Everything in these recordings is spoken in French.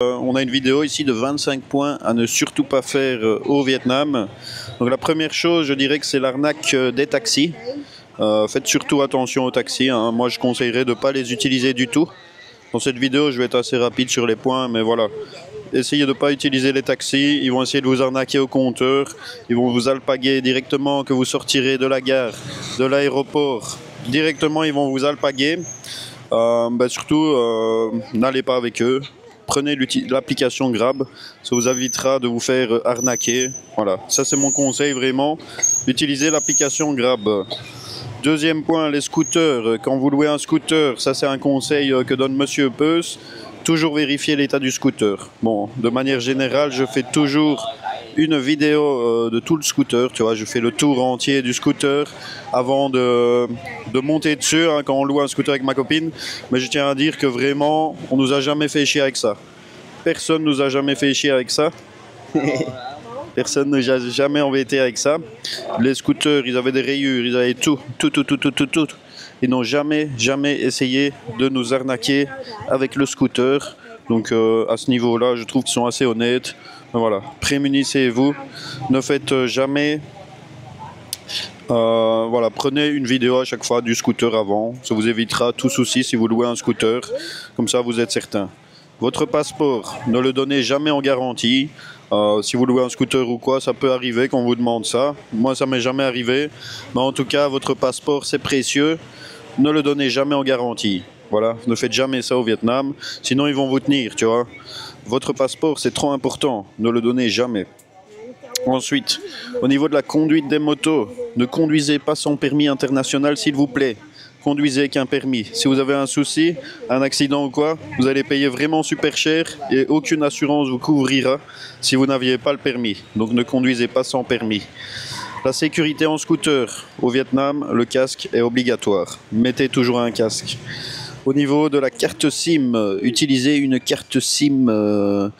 On a une vidéo ici de 25 points à ne surtout pas faire au Vietnam. Donc la première chose, je dirais que c'est l'arnaque des taxis. Faites surtout attention aux taxis, hein. Moi je conseillerais de ne pas les utiliser du tout. Dans cette vidéo je vais être assez rapide sur les points, mais voilà. Essayez de ne pas utiliser les taxis, ils vont essayer de vous arnaquer au compteur. Ils vont vous alpaguer directement que vous sortirez de la gare, de l'aéroport. Directement ils vont vous alpaguer. Surtout n'allez pas avec eux. Prenez l'application Grab, ça vous évitera de vous faire arnaquer. Voilà, ça c'est mon conseil vraiment. Utilisez l'application Grab. Deuxième point, les scooters. Quand vous louez un scooter, ça c'est un conseil que donne Monsieur Peus. Toujours vérifier l'état du scooter. Bon, de manière générale, je fais toujours une vidéo de tout le scooter. Tu vois, je fais le tour entier du scooter avant de monter dessus, hein, quand on loue un scooter avec ma copine. Mais je tiens à dire que vraiment, on nous a jamais fait chier avec ça. Personne nous a jamais fait chier avec ça. Personne ne nous a jamais embêté avec ça. Les scooters, ils avaient des rayures, ils avaient tout. Ils n'ont jamais essayé de nous arnaquer avec le scooter. Donc à ce niveau-là, je trouve qu'ils sont assez honnêtes. Voilà, prémunissez-vous. Ne faites jamais... voilà, prenez une vidéo à chaque fois du scooter avant. Ça vous évitera tout souci si vous louez un scooter. Comme ça, vous êtes certain. Votre passeport, ne le donnez jamais en garantie. Si vous louez un scooter ou quoi, ça peut arriver qu'on vous demande ça. Moi, ça m'est jamais arrivé. Mais en tout cas, votre passeport, c'est précieux. Ne le donnez jamais en garantie. Voilà, ne faites jamais ça au Vietnam. Sinon, ils vont vous tenir, tu vois. Votre passeport, c'est trop important. Ne le donnez jamais. Ensuite, au niveau de la conduite des motos, ne conduisez pas sans permis international, s'il vous plaît. Conduisez avec un permis. Si vous avez un souci, un accident ou quoi, vous allez payer vraiment super cher et aucune assurance vous couvrira si vous n'aviez pas le permis. Donc ne conduisez pas sans permis. La sécurité en scooter. Au Vietnam, le casque est obligatoire. Mettez toujours un casque. Au niveau de la carte SIM, utilisez une carte SIM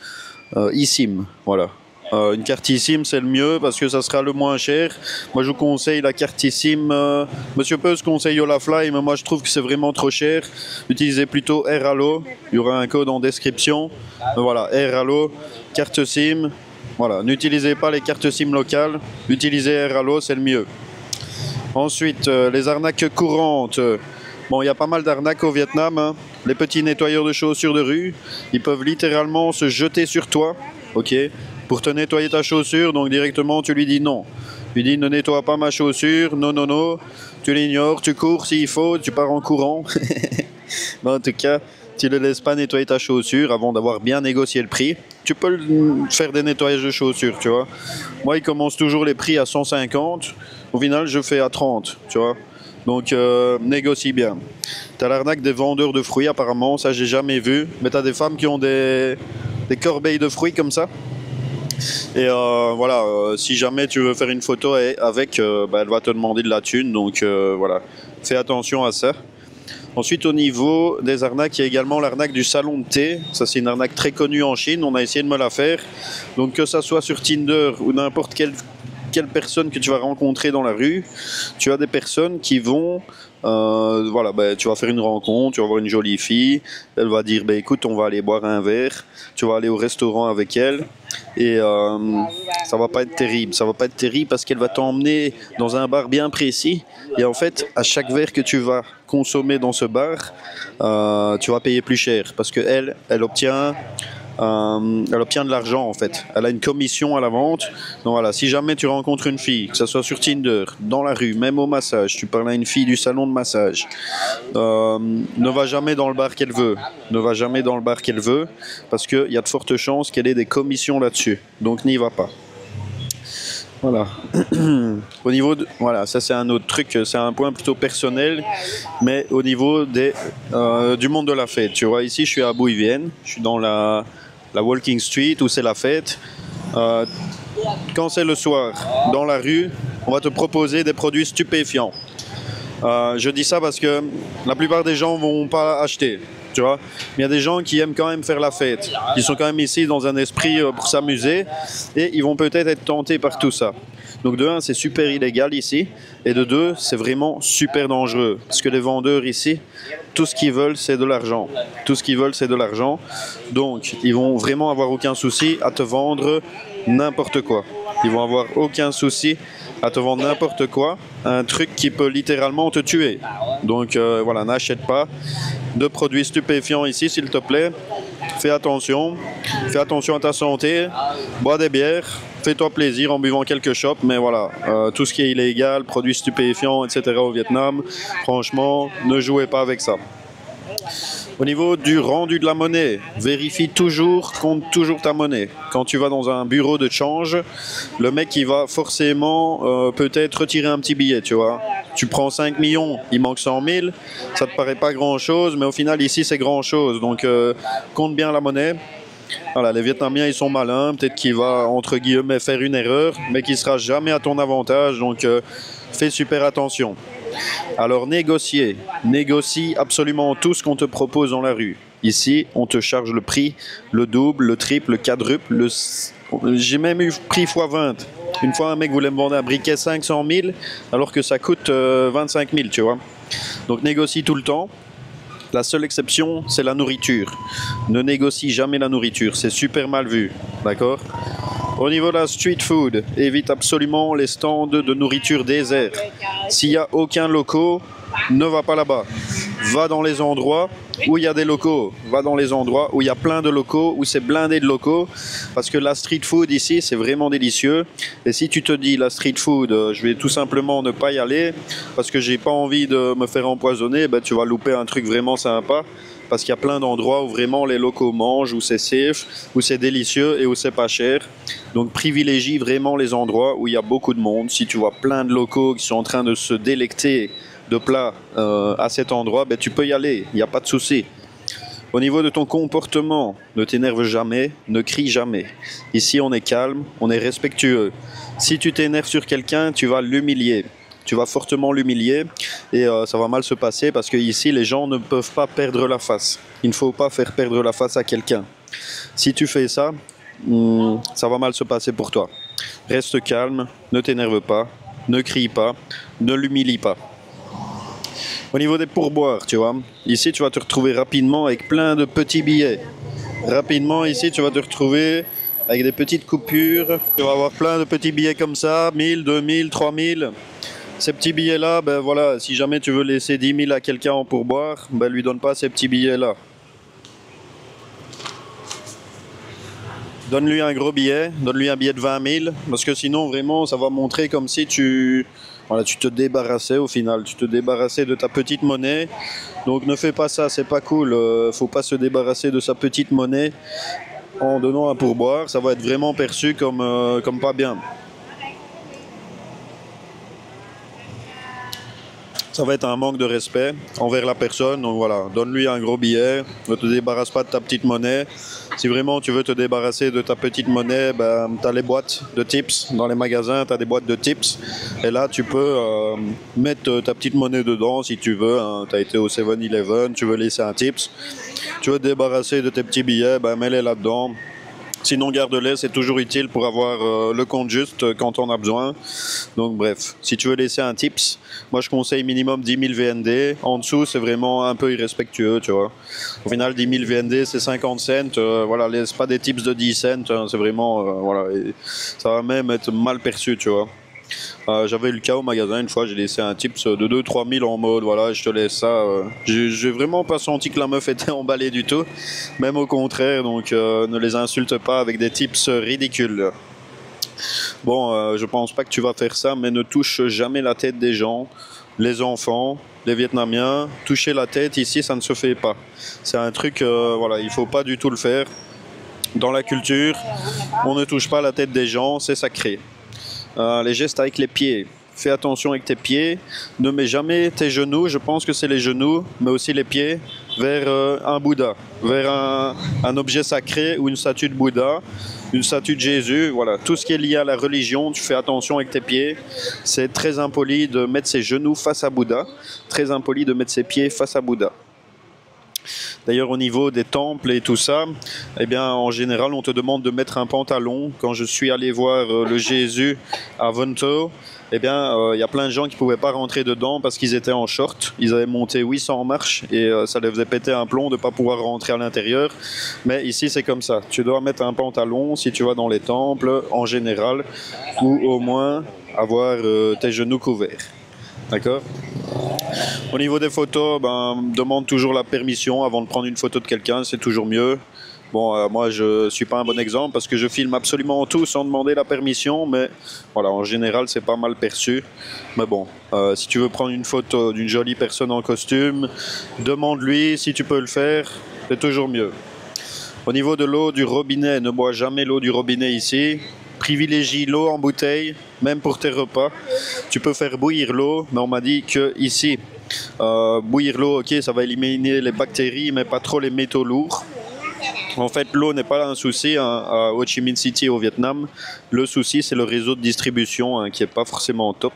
eSIM. Voilà. Une carte eSIM, c'est le mieux parce que ça sera le moins cher. Moi, je vous conseille la carte eSIM. Monsieur Peus conseille Olafly, mais moi, je trouve que c'est vraiment trop cher. Utilisez plutôt AirAllo. Il y aura un code en description. Voilà, AirAllo, carte SIM. Voilà, n'utilisez pas les cartes SIM locales. Utilisez AirAllo, c'est le mieux. Ensuite, les arnaques courantes. Bon, il y a pas mal d'arnaques au Vietnam, hein. Les petits nettoyeurs de chaussures de rue, ils peuvent littéralement se jeter sur toi, ok, pour te nettoyer ta chaussure. Donc directement, tu lui dis non. Tu lui dis ne nettoie pas ma chaussure, non. Tu l'ignores, tu cours s'il faut, tu pars en courant. Mais en tout cas, tu ne laisses pas nettoyer ta chaussure avant d'avoir bien négocié le prix. Tu peux faire des nettoyages de chaussures, tu vois. Moi, ils commencent toujours les prix à 150. Au final, je fais à 30, tu vois. Donc, négocie bien. Tu as l'arnaque des vendeurs de fruits, apparemment. Ça, j'ai jamais vu. Mais tu as des femmes qui ont des corbeilles de fruits comme ça. Et voilà, si jamais tu veux faire une photo avec, elle va te demander de la thune. Donc, voilà, fais attention à ça. Ensuite, au niveau des arnaques, il y a également l'arnaque du salon de thé. Ça, c'est une arnaque très connue en Chine. On a essayé de me la faire. Donc, que ça soit sur Tinder ou n'importe quelle personne que tu vas rencontrer dans la rue, tu as des personnes qui vont... voilà, tu vas faire une rencontre, tu vas voir une jolie fille. Elle va dire, écoute, on va aller boire un verre. Tu vas aller au restaurant avec elle. Et ça va pas être terrible. Ça va pas être terrible parce qu'elle va t'emmener dans un bar bien précis. Et en fait, à chaque verre que tu vas consommer dans ce bar, tu vas payer plus cher. Parce qu'elle, elle obtient de l'argent en fait. Elle a une commission à la vente. Donc voilà, si jamais tu rencontres une fille, que ce soit sur Tinder, dans la rue, même au massage, tu parles à une fille du salon de massage, ne va jamais dans le bar qu'elle veut. Ne va jamais dans le bar qu'elle veut parce qu'il y a de fortes chances qu'elle ait des commissions là-dessus. Donc n'y va pas. Voilà. Au niveau de, voilà, ça c'est un autre truc, c'est un point plutôt personnel, mais au niveau du monde de la fête, tu vois, ici je suis à Bui Vien, je suis dans la Walking Street où c'est la fête. Quand c'est le soir, dans la rue, on va te proposer des produits stupéfiants. Je dis ça parce que la plupart des gens vont pas acheter. tu vois. Il y a des gens qui aiment quand même faire la fête, qui sont quand même ici dans un esprit pour s'amuser, et ils vont peut-être être tentés par tout ça. Donc de un, c'est super illégal ici, et de deux, c'est vraiment super dangereux, parce que les vendeurs ici, tout ce qu'ils veulent, c'est de l'argent. Tout ce qu'ils veulent, c'est de l'argent. Donc, ils vont vraiment avoir aucun souci à te vendre n'importe quoi. Ils vont avoir aucun souci à te vendre n'importe quoi, un truc qui peut littéralement te tuer. Donc voilà, n'achète pas de produits stupéfiants ici, s'il te plaît. Fais attention à ta santé, bois des bières, fais-toi plaisir en buvant quelques shots, mais voilà, tout ce qui est illégal, produits stupéfiants, etc. au Vietnam, franchement, ne jouez pas avec ça. Au niveau du rendu de la monnaie, vérifie toujours, compte toujours ta monnaie. Quand tu vas dans un bureau de change, le mec il va forcément peut-être retirer un petit billet, tu vois. Tu prends 5 millions, il manque 100 000, ça te paraît pas grand-chose, mais au final ici c'est grand-chose. Donc compte bien la monnaie. Voilà, les Vietnamiens ils sont malins, peut-être qu'il va entre guillemets faire une erreur, mais qui sera jamais à ton avantage, donc fais super attention. Alors négocie absolument tout ce qu'on te propose dans la rue. Ici, on te charge le prix, le double, le triple, le quadruple, j'ai même eu prix x20. Une fois un mec voulait me vendre un briquet 500 000 alors que ça coûte 25 000, tu vois. Donc négocie tout le temps. La seule exception, c'est la nourriture. Ne négocie jamais la nourriture, c'est super mal vu, d'accord? Au niveau de la street food, évite absolument les stands de nourriture désert. S'il n'y a aucun local, ne va pas là-bas. Va dans les endroits où il y a des locaux. Va dans les endroits où il y a plein de locaux, où c'est blindé de locaux. Parce que la street food ici, c'est vraiment délicieux. Et si tu te dis, la street food, je vais tout simplement ne pas y aller, parce que j'ai pas envie de me faire empoisonner, ben, tu vas louper un truc vraiment sympa. Parce qu'il y a plein d'endroits où vraiment les locaux mangent, où c'est safe, où c'est délicieux et où c'est pas cher. Donc privilégie vraiment les endroits où il y a beaucoup de monde. Si tu vois plein de locaux qui sont en train de se délecter de plats à cet endroit, ben, tu peux y aller, il n'y a pas de souci. Au niveau de ton comportement, ne t'énerve jamais, ne crie jamais. Ici on est calme, on est respectueux. Si tu t'énerves sur quelqu'un, tu vas l'humilier. Tu vas fortement l'humilier et ça va mal se passer parce que ici les gens ne peuvent pas perdre la face. Il ne faut pas faire perdre la face à quelqu'un. Si tu fais ça, ça va mal se passer pour toi. Reste calme, ne t'énerve pas, ne crie pas, ne l'humilie pas. Au niveau des pourboires, tu vois, ici tu vas te retrouver rapidement avec plein de petits billets. Rapidement ici tu vas te retrouver avec des petites coupures. Tu vas avoir plein de petits billets comme ça, 1000, 2000, 3000. Ces petits billets-là, ben voilà, si jamais tu veux laisser 10 000 à quelqu'un en pourboire, ben lui donne pas ces petits billets-là. Donne-lui un gros billet, donne-lui un billet de 20 000, parce que sinon vraiment ça va montrer comme si tu te débarrassais au final, tu te débarrassais de ta petite monnaie. Donc ne fais pas ça, c'est pas cool, faut pas se débarrasser de sa petite monnaie en donnant un pourboire, ça va être vraiment perçu comme pas bien. Ça va être un manque de respect envers la personne, donc voilà, donne-lui un gros billet, ne te débarrasse pas de ta petite monnaie. Si vraiment tu veux te débarrasser de ta petite monnaie, ben, tu as les boîtes de tips dans les magasins, tu as des boîtes de tips, et là tu peux mettre ta petite monnaie dedans si tu veux, hein. Tu as été au 7-Eleven, tu veux laisser un tips, tu veux te débarrasser de tes petits billets, ben, mets-les là-dedans. Sinon, garde-les, c'est toujours utile pour avoir le compte juste quand on a besoin. Donc bref, si tu veux laisser un tips, moi je conseille minimum 10 000 VND. En dessous, c'est vraiment un peu irrespectueux, tu vois. Au final, 10 000 VND, c'est 50 cents. Voilà, laisse pas des tips de 10 cents. Hein, c'est vraiment, voilà, et ça va même être mal perçu, tu vois. J'avais eu le cas au magasin une fois, j'ai laissé un tips de 2-3 000 en mode voilà, je te laisse ça. J'ai vraiment pas senti que la meuf était emballée du tout, même au contraire, donc ne les insulte pas avec des tips ridicules. Bon, je pense pas que tu vas faire ça, mais ne touche jamais la tête des gens, les enfants, les Vietnamiens. Toucher la tête ici, ça ne se fait pas. C'est un truc, voilà, il faut pas du tout le faire. Dans la culture, on ne touche pas la tête des gens, c'est sacré. Les gestes avec les pieds. Fais attention avec tes pieds. Ne mets jamais tes genoux, je pense que c'est les genoux, mais aussi les pieds, vers un Bouddha, vers un objet sacré ou une statue de Bouddha, une statue de Jésus. Voilà, tout ce qui est lié à la religion, tu fais attention avec tes pieds. C'est très impoli de mettre ses genoux face à Bouddha, très impoli de mettre ses pieds face à Bouddha. D'ailleurs, au niveau des temples et tout ça, eh bien, en général, on te demande de mettre un pantalon. Quand je suis allé voir le Jésus à Vento, eh bien, il y a plein de gens qui ne pouvaient pas rentrer dedans parce qu'ils étaient en short. Ils avaient monté 800 marches et ça les faisait péter un plomb de ne pas pouvoir rentrer à l'intérieur. Mais ici, c'est comme ça. Tu dois mettre un pantalon si tu vas dans les temples, en général, ou au moins avoir tes genoux couverts. D'accord? Au niveau des photos, demande toujours la permission avant de prendre une photo de quelqu'un, c'est toujours mieux. Bon, moi je suis pas un bon exemple parce que je filme absolument tout sans demander la permission, mais voilà, en général c'est pas mal perçu. Mais bon, si tu veux prendre une photo d'une jolie personne en costume, demande-lui si tu peux le faire, c'est toujours mieux. Au niveau de l'eau du robinet, ne bois jamais l'eau du robinet ici. Privilégie l'eau en bouteille, même pour tes repas. Tu peux faire bouillir l'eau, mais on m'a dit que ici, bouillir l'eau, ok, ça va éliminer les bactéries, mais pas trop les métaux lourds. En fait, l'eau n'est pas un souci à Ho Chi Minh City au Vietnam. Le souci, c'est le réseau de distribution qui n'est pas forcément top.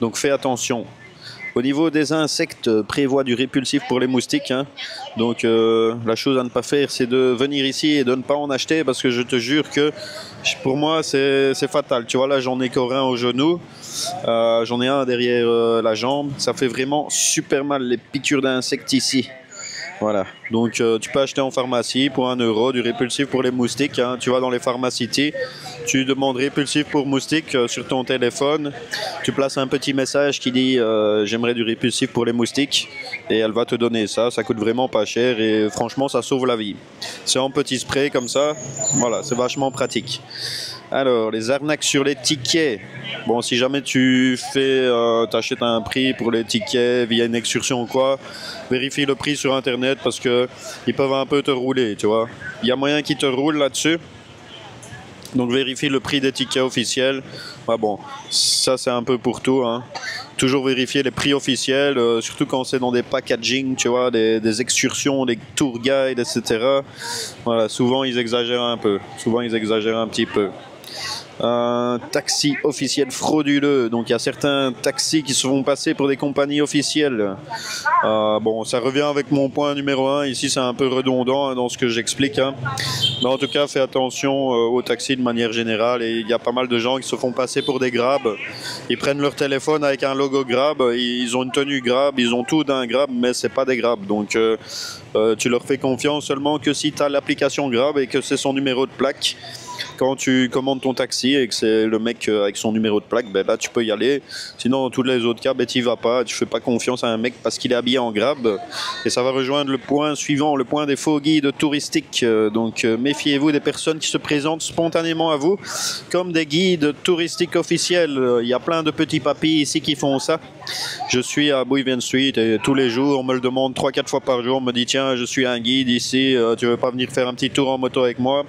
Donc fais attention. Au niveau des insectes, prévois du répulsif pour les moustiques. Donc la chose à ne pas faire, c'est de venir ici et de ne pas en acheter parce que je te jure que pour moi, c'est fatal. Tu vois, là, j'en ai qu'un au genou. J'en ai un derrière la jambe. Ça fait vraiment super mal les piqûres d'insectes ici. Voilà, donc tu peux acheter en pharmacie pour 1 € du répulsif pour les moustiques. Tu vas dans les pharmacies, tu demandes répulsif pour moustiques sur ton téléphone. Tu places un petit message qui dit j'aimerais du répulsif pour les moustiques et elle va te donner ça. Ça coûte vraiment pas cher et franchement ça sauve la vie. C'est en petit spray comme ça, voilà, c'est vachement pratique. Alors, les arnaques sur les tickets. Bon, si jamais tu t'achètes un prix pour les tickets via une excursion ou quoi, vérifie le prix sur Internet parce que ils peuvent un peu te rouler, tu vois. Il y a moyen qu'ils te roulent là-dessus. Donc, vérifie le prix des tickets officiels. Bon, ça, c'est un peu pour tout, Toujours vérifier les prix officiels, surtout quand c'est dans des packaging, tu vois, des excursions, des tour guides, etc. Voilà, souvent, ils exagèrent un peu. Souvent, ils exagèrent un petit peu. Un taxi officiel frauduleux. Donc il y a certains taxis qui se font passer pour des compagnies officielles. Bon, ça revient avec mon point numéro 1. Ici, c'est un peu redondant dans ce que j'explique. Mais en tout cas, fais attention aux taxis de manière générale. Et il y a pas mal de gens qui se font passer pour des Grab. Ils prennent leur téléphone avec un logo Grab. Ils ont une tenue Grab. Ils ont tout d'un Grab, mais c'est pas des Grab. Donc tu leur fais confiance seulement que si tu as l'application Grab et que c'est son numéro de plaque. Quand tu commandes ton taxi et que c'est le mec avec son numéro de plaque, là tu peux y aller. Sinon, dans tous les autres cas, tu n'y vas pas. Tu fais pas confiance à un mec parce qu'il est habillé en Grab. Et ça va rejoindre le point suivant, le point des faux guides touristiques. Donc méfiez-vous des personnes qui se présentent spontanément à vous comme des guides touristiques officiels. Il y a plein de petits papis ici qui font ça. Je suis à Bui Vien Street et tous les jours, on me le demande 3-4 fois par jour. On me dit tiens, je suis un guide ici, tu veux pas venir faire un petit tour en moto avec moi?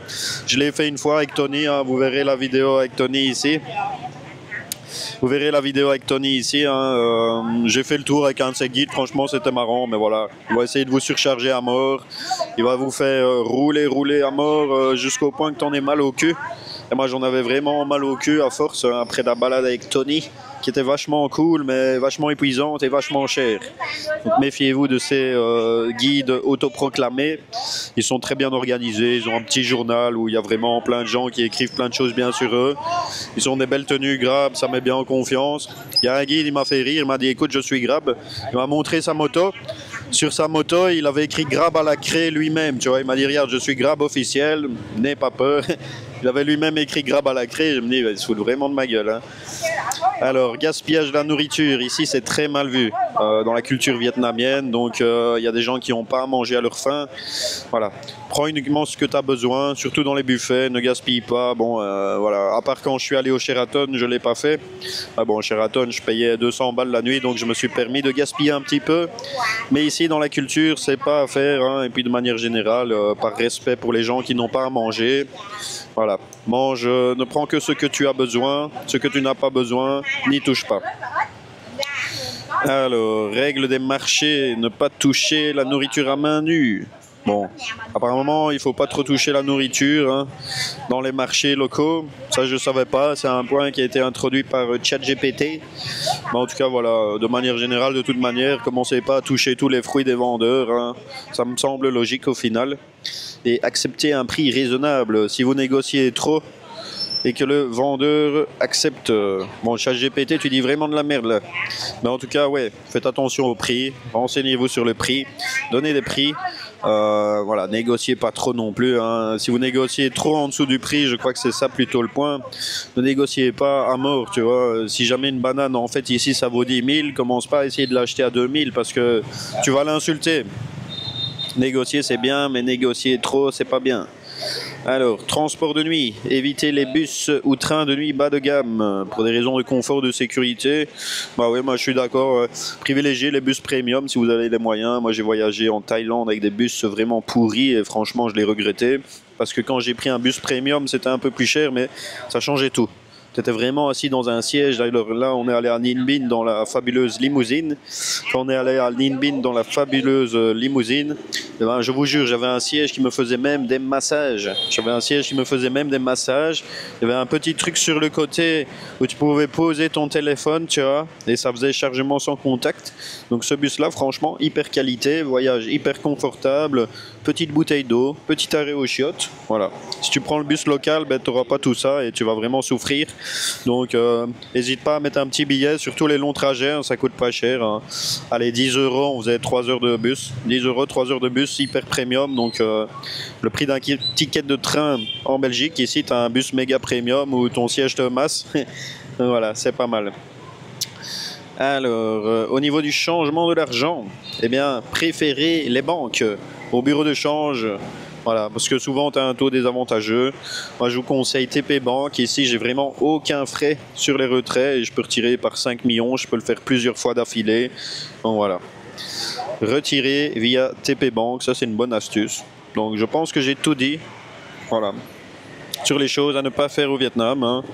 Je l'ai fait une fois avec Tony, vous verrez la vidéo avec Tony ici. Vous verrez la vidéo avec Tony ici. J'ai fait le tour avec un de ses guides, franchement c'était marrant, mais voilà. Il va essayer de vous surcharger à mort. Il va vous faire rouler à mort jusqu'au point que t'en aies mal au cul. Et moi j'en avais vraiment mal au cul à force après la balade avec Tony, qui était vachement cool, mais vachement épuisante et vachement chère. Donc méfiez-vous de ces guides autoproclamés. Ils sont très bien organisés, ils ont un petit journal où il y a vraiment plein de gens qui écrivent plein de choses bien sur eux. Ils ont des belles tenues Grab, ça met bien en confiance. Il y a un guide, il m'a fait rire, il m'a dit écoute, je suis Grab. Il m'a montré sa moto. Sur sa moto, il avait écrit Grab à la craie lui-même. Tu vois, il m'a dit regarde, je suis Grab officiel, n'aie pas peur. Il avait lui-même écrit Grab à la craie. Je me dis, il se fout vraiment de ma gueule. Alors, gaspillage de la nourriture. Ici, c'est très mal vu dans la culture vietnamienne. Donc, il y a des gens qui n'ont pas à manger à leur faim. Voilà. Prends uniquement ce que tu as besoin, surtout dans les buffets. Ne gaspille pas. Bon, voilà. À part quand je suis allé au Sheraton, je ne l'ai pas fait. Bon, au Sheraton, je payais 200 balles la nuit, donc je me suis permis de gaspiller un petit peu. Mais ici, dans la culture, c'est pas à faire. Et puis, de manière générale, par respect pour les gens qui n'ont pas à manger. Voilà, mange, ne prends que ce que tu as besoin, ce que tu n'as pas besoin, n'y touche pas. Alors, règle des marchés, ne pas toucher la nourriture à main nue. Bon, apparemment, il faut pas trop toucher la nourriture hein, dans les marchés locaux. Ça, je savais pas. C'est un point qui a été introduit par ChatGPT. Mais en tout cas, voilà, de manière générale, de toute manière, commencez pas à toucher tous les fruits des vendeurs. Hein. Ça me semble logique au final. Et accepter un prix raisonnable. Si vous négociez trop et que le vendeur accepte. Bon, ChatGPT, tu dis vraiment de la merde là. Mais en tout cas, ouais, faites attention au prix. Renseignez-vous sur le prix. Donnez des prix. Voilà, négociez pas trop non plus. Hein. Si vous négociez trop en dessous du prix, je crois que c'est ça plutôt le point. Ne négociez pas à mort, tu vois. Si jamais une banane, en fait, ici, ça vaut 10 000, commence pas à essayer de l'acheter à 2 000 parce que tu vas l'insulter. Négocier, c'est bien, mais négocier trop, c'est pas bien. Alors, transport de nuit, évitez les bus ou trains de nuit bas de gamme pour des raisons de confort, de sécurité. Bah oui, moi je suis d'accord. Privilégiez les bus premium si vous avez les moyens. Moi j'ai voyagé en Thaïlande avec des bus vraiment pourris et franchement je l'ai regretté parce que quand j'ai pris un bus premium c'était un peu plus cher mais ça changeait tout. Tu étais vraiment assis dans un siège. Alors là, on est allé à Ninh Binh dans la fabuleuse limousine. Quand on est allé à Ninh Binh dans la fabuleuse limousine, eh ben, je vous jure, j'avais un siège qui me faisait même des massages. J'avais un siège qui me faisait même des massages. Il y avait un petit truc sur le côté où tu pouvais poser ton téléphone, tu vois, et ça faisait chargement sans contact. Donc ce bus-là, franchement, hyper qualité, voyage hyper confortable, petite bouteille d'eau, petit arrêt aux chiottes. Voilà. Si tu prends le bus local, ben, tu n'auras pas tout ça et tu vas vraiment souffrir. Donc, n'hésite pas à mettre un petit billet, surtout les longs trajets, hein, ça coûte pas cher. Hein. Allez, 10 €, on faisait 3 heures de bus. 10 €, 3 heures de bus, hyper premium. Donc, le prix d'un ticket de train en Belgique, ici, tu as un bus méga premium où ton siège te masse. Voilà, c'est pas mal. Alors, au niveau du changement de l'argent, eh bien, préférez les banques au bureau de change. Voilà, parce que souvent tu as un taux désavantageux. Moi je vous conseille TP Bank. Ici j'ai vraiment aucun frais sur les retraits et je peux retirer par 5 millions. Je peux le faire plusieurs fois d'affilée. Donc voilà. Retirer via TP Bank, ça c'est une bonne astuce. Donc je pense que j'ai tout dit. Voilà. Sur les choses à ne pas faire au Vietnam. Hein.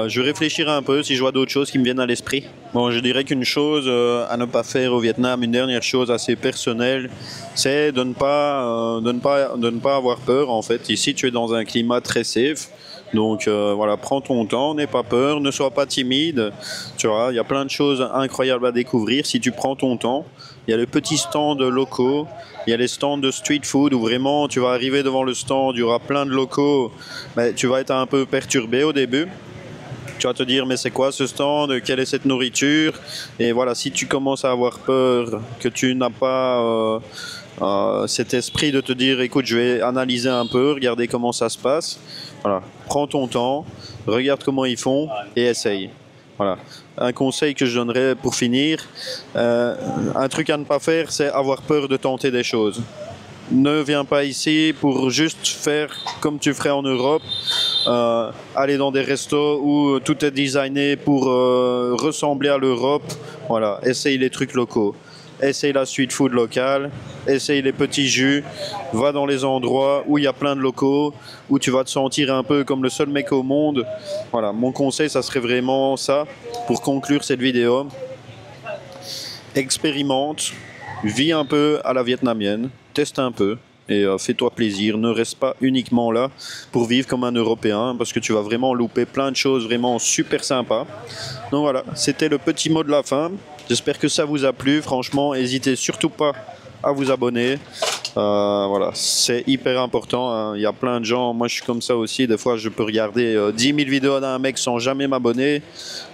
Je réfléchirai un peu si je vois d'autres choses qui me viennent à l'esprit. Bon, je dirais qu'une chose à ne pas faire au Vietnam, une dernière chose assez personnelle, c'est de ne pas avoir peur. En fait, ici, tu es dans un climat très safe. Donc voilà, prends ton temps, n'aie pas peur, ne sois pas timide. Tu vois, il y a plein de choses incroyables à découvrir si tu prends ton temps. Il y a les petits stands locaux, il y a les stands de street food où vraiment tu vas arriver devant le stand, il y aura plein de locaux, mais tu vas être un peu perturbé au début. Tu vas te dire mais c'est quoi ce stand, quelle est cette nourriture? Et voilà, si tu commences à avoir peur, que tu n'as pas cet esprit de te dire écoute je vais analyser un peu, regarder comment ça se passe, voilà, prends ton temps, regarde comment ils font et essaye. Voilà. Un conseil que je donnerais pour finir, un truc à ne pas faire, c'est avoir peur de tenter des choses. Ne viens pas ici pour juste faire comme tu ferais en Europe, aller dans des restos où tout est designé pour ressembler à l'Europe. Voilà, essaye les trucs locaux. Essaye la street food locale, essaye les petits jus, va dans les endroits où il y a plein de locaux, où tu vas te sentir un peu comme le seul mec au monde. Voilà, mon conseil, ça serait vraiment ça, pour conclure cette vidéo. Expérimente, vis un peu à la vietnamienne, teste un peu, et fais-toi plaisir, ne reste pas uniquement là pour vivre comme un Européen, parce que tu vas vraiment louper plein de choses vraiment super sympas. Donc voilà, c'était le petit mot de la fin. J'espère que ça vous a plu. Franchement, n'hésitez surtout pas à vous abonner. Voilà, c'est hyper important. Hein. Il y a plein de gens, moi je suis comme ça aussi. Des fois, je peux regarder 10 000 vidéos d'un mec sans jamais m'abonner.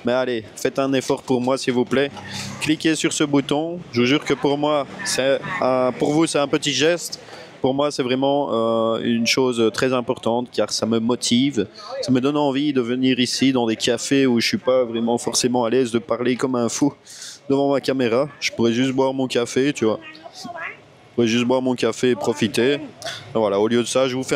Mais allez, faites un effort pour moi, s'il vous plaît. Cliquez sur ce bouton. Je vous jure que pour moi, pour vous, c'est un petit geste. Pour moi, c'est vraiment une chose très importante car ça me motive. Ça me donne envie de venir ici dans des cafés où je suis pas vraiment forcément à l'aise de parler comme un fou devant ma caméra. Je pourrais juste boire mon café, tu vois. Je pourrais juste boire mon café et profiter. Voilà, au lieu de ça, je vous fais